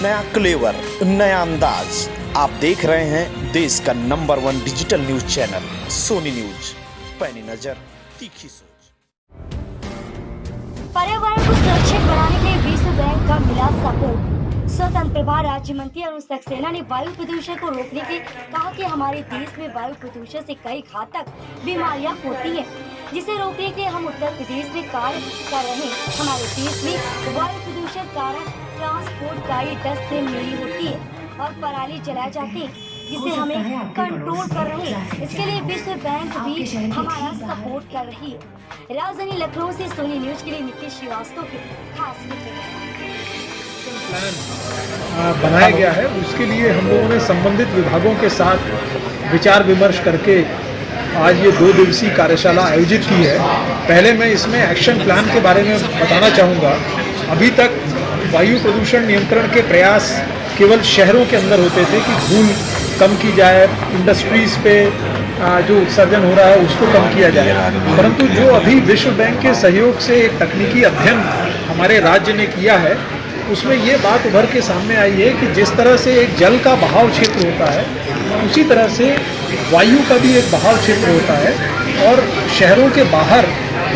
नया क्लेवर, नया अंदाज। आप देख रहे हैं देश का number 1 digital news channel Sony news. पैनी नजर, तीखी सोच। पर्यावरण को सुरक्षित बनाने के लिए विश्व बैंक का मिला सपोर्ट। स्वतंत्र प्रभार राज्य मंत्री अरुण सक्सेना ने वायु प्रदूषण को रोकने के कहा कि हमारे देश में वायु प्रदूषण से कई घातक बीमारियां होती हैं, जिसे रोकने के लिए हम उत्तर प्रदेश में कार्य कर रहे हैं। हमारे देश में वायु प्रदूषण कारण ट्रांसपोर्ट गाड़ी डस्ट से मिली होती है और पराली जलाए जाते हैं, जिसे हमें कंट्रोल कर रहे हैं। इसके लिए विश्व बैंक भी हमारा सपोर्ट कर रही है। राजधानी लखनऊ से सोनी न्यूज के लिए नितीश श्रीवास्तव की खास रिपोर्ट। प्लान बनाया गया है, उसके लिए हम लोगों ने संबंधित विभागों के साथ विचार विमर्श करके आज ये 2 दिवसीय कार्यशाला आयोजित की है। पहले मैं इसमें एक्शन प्लान के बारे में बताना चाहूँगा। अभी तक वायु प्रदूषण नियंत्रण के प्रयास केवल शहरों के अंदर होते थे कि धूल कम की जाए, इंडस्ट्रीज़ पे जो उत्सर्जन हो रहा है उसको कम किया जाए। परंतु जो अभी विश्व बैंक के सहयोग से एक तकनीकी अध्ययन हमारे राज्य ने किया है, उसमें ये बात उभर के सामने आई है कि जिस तरह से एक जल का बहाव क्षेत्र होता है, उसी तरह से वायु का भी एक बहाव क्षेत्र होता है। और शहरों के बाहर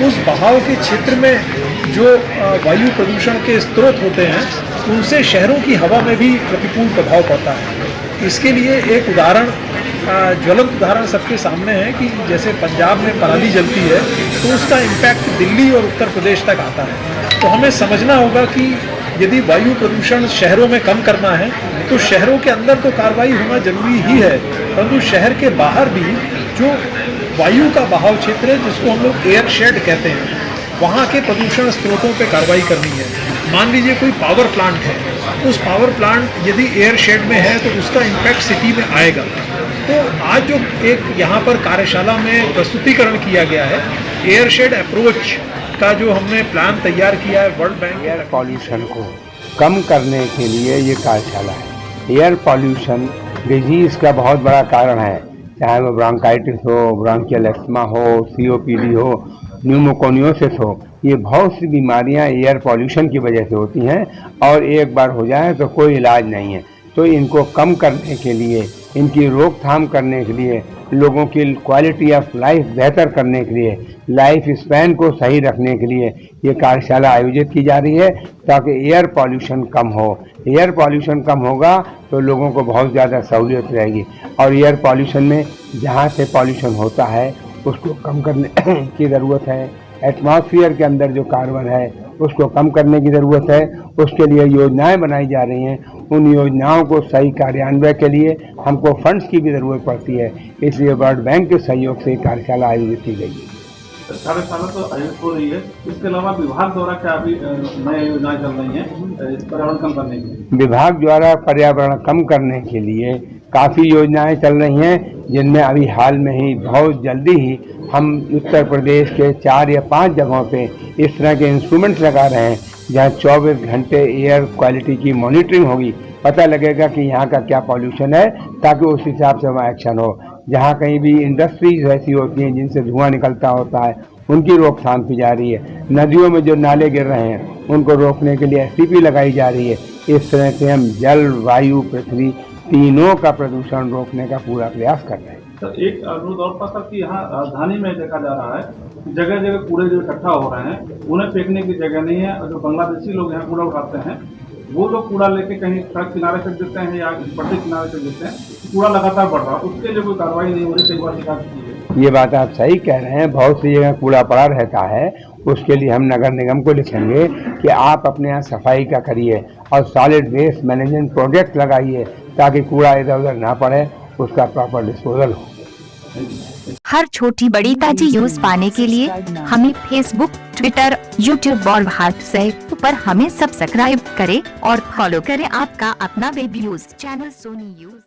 उस बहाव के क्षेत्र में जो वायु प्रदूषण के स्रोत होते हैं, उनसे शहरों की हवा में भी प्रतिकूल प्रभाव पड़ता है। इसके लिए एक उदाहरण, ज्वलंत उदाहरण सबके सामने है कि जैसे पंजाब में पराली जलती है तो उसका इम्पैक्ट दिल्ली और उत्तर प्रदेश तक आता है। तो हमें समझना होगा कि यदि वायु प्रदूषण शहरों में कम करना है तो शहरों के अंदर तो कार्रवाई होना जरूरी ही है, परंतु शहर के बाहर भी जो वायु का बहाव क्षेत्र है, जिसको हम लोग एयर शेड कहते हैं, वहाँ के प्रदूषण स्रोतों पे कार्रवाई करनी है। मान लीजिए कोई पावर प्लांट है, उस पावर प्लांट यदि एयर शेड में है तो उसका इम्पैक्ट सिटी में आएगा। तो आज जो एक यहाँ पर कार्यशाला में प्रस्तुतिकरण किया गया है, एयर शेड अप्रोच का जो हमने प्लान तैयार किया है वर्ल्ड बैंक। एयर पॉल्यूशन को कम करने के लिए ये कार्यशाला है। एयर पॉल्यूशन डिजीज़ का बहुत बड़ा कारण है, चाहे वो ब्रोंकाइटिस हो, ब्रोंकियल एस्थमा हो, COPD हो, न्यूमोकोनियोसिस हो। ये बहुत सी बीमारियां एयर पॉल्यूशन की वजह से होती हैं और एक बार हो जाए तो कोई इलाज नहीं है। तो इनको कम करने के लिए, इनकी रोकथाम करने के लिए, लोगों की क्वालिटी ऑफ लाइफ बेहतर करने के लिए, लाइफ स्पैन को सही रखने के लिए ये कार्यशाला आयोजित की जा रही है, ताकि एयर पॉल्यूशन कम हो। एयर पॉल्यूशन कम होगा तो लोगों को बहुत ज़्यादा सहूलियत रहेगी। और एयर पॉल्यूशन में जहाँ से पॉल्यूशन होता है उसको कम करने की ज़रूरत है। एटमॉस्फेयर के अंदर जो कार्बन है उसको कम करने की ज़रूरत है। उसके लिए योजनाएं बनाई जा रही हैं। उन योजनाओं को सही कार्यान्वयन के लिए हमको फंड्स की भी ज़रूरत पड़ती है, इसलिए वर्ल्ड बैंक के सहयोग से कार्यशाला आयोजित की गई है। कार्यशाला तो आयोजित हो रही है, इसके अलावा विभाग द्वारा क्या अभी नई योजनाएं चल रही हैं इस पर्यावरण कम करने के लिए? विभाग द्वारा पर्यावरण कम करने के लिए काफ़ी योजनाएं चल रही हैं, जिनमें अभी हाल में ही बहुत जल्दी ही हम उत्तर प्रदेश के 4 या 5 जगहों पे इस तरह के इंस्ट्रूमेंट्स लगा रहे हैं, जहां 24 घंटे एयर क्वालिटी की मॉनिटरिंग होगी। पता लगेगा कि यहाँ का क्या पॉल्यूशन है, ताकि उस हिसाब से वहाँ एक्शन हो। जहाँ कहीं भी इंडस्ट्रीज ऐसी होती हैं जिनसे धुआं निकलता होता है, उनकी रोकथाम की जा रही है। नदियों में जो नाले गिर रहे हैं उनको रोकने के लिए STP लगाई जा रही है। इस तरह से हम जल, वायु, पृथ्वी तीनों का प्रदूषण रोकने का पूरा प्रयास कर रहे हैं। सर, एक अनुरोध और था कि यहाँ राजधानी में देखा जा रहा है जगह जगह कूड़े जो इकट्ठा हो रहे हैं, उन्हें फेंकने की जगह नहीं है। और जो बांग्लादेशी लोग यहाँ कूड़ा उठाते हैं, वो लोग कूड़ा लेके कहीं सड़क किनारे फेंक देते हैं या पट्टी किनारे फेंक देते हैं, कूड़ा लगातार बढ़ रहा है, उसके लिए कोई कार्रवाई नहीं हो रही। कई बार शिकायत की है। ये बात आप सही कह रहे हैं, बहुत सी जगह कूड़ा पड़ा रहता है। उसके लिए हम नगर निगम को लिखेंगे कि आप अपने यहाँ सफाई का करिए और सॉलिड वेस्ट मैनेजमेंट प्रोजेक्ट लगाइए, ताकि कूड़ा इधर उधर ना पड़े, उसका प्रॉपर डिस्पोजल हो। हर छोटी बड़ी ताजी न्यूज पाने के लिए हमें फेसबुक, ट्विटर, यूट्यूब और व्हाट्सएप पर हमें सब्सक्राइब करें और फॉलो करें आपका अपना web news channel Sony news.